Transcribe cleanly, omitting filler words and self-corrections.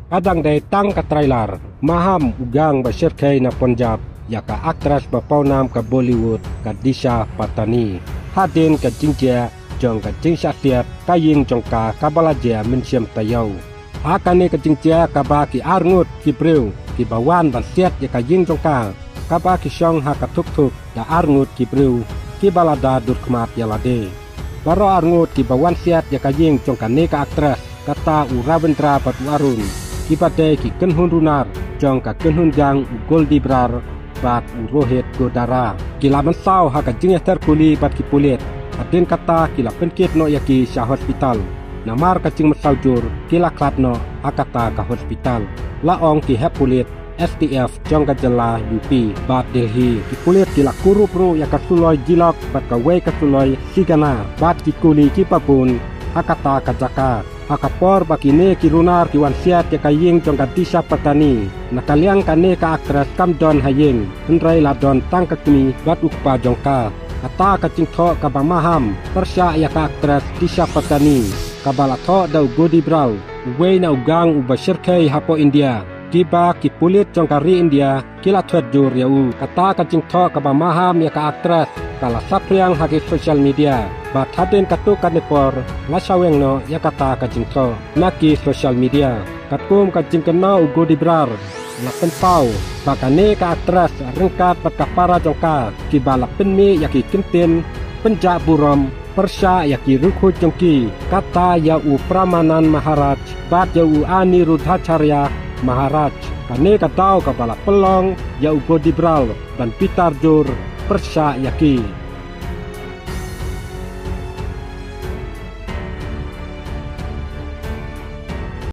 kadang day tang ka trailer maham ugang ba shirkai na Punjab ya ka aktris berpaunam ke Bollywood ke Disha Patani hadin ke jingja jong ke jingsha tiat kaying jongka kabalaja mensiam tayau akane ke jingja kaba ki arngut ki breu ki bawan ban tiat ya kaying jongka kaba ki syong ha ka tuk da arngut ki breu ki balada durkmat ya lade baro arngut ki bawan tiat ya kaying jongka ne ka aktris kata Ravindra Batu Arun kibate ki kenhun runar jong ka kenhun jang Goldi Brar bat Rohit Godara kila mensau ha ka jingeh terkuli bat ki pulit adin kata kila penkit no yaki sya hospital namar ka jing mesaujur kila klatno akata ka hospital laong ki hep pulit STF jong ka jela UP bat Delhi ki pulit kila kurup ru ya ka suloi jilok bat ka wei ka suloi sigana bat ki kuli ki papun akata ka jaka akapor bakine kirunar kiwan siat ya kaying jong ka Disha Patani nakaliang kane ka aktris kamdon haying henrai ladon tangkakni bat ukpa jongka kata kacing tho ka bamaham persya ya ka aktris Disha Patani kabala tho dau Godi Brau wei na ugang ubashirkai hapo India kiba ki pulit jong ka ri India kila thwet jur ya u kata kacing tho ka bamaham ya ka aktris kala sapriang hagi social media bat hadin katu kanepor ngasaweng no ya kata kacing tho naki social media katum kacing kena Godi Brar na penpau bakane ka aktris rengkat pat kapara jongka kibala penmi yaki kentin penja burom persya yaki rukhu jongki kata ya u Pramanan Maharaj bat ya u Anirudhacharya Maharaj kane katau kabala pelong ya u Godi Brar dan Pitar jur persya yaki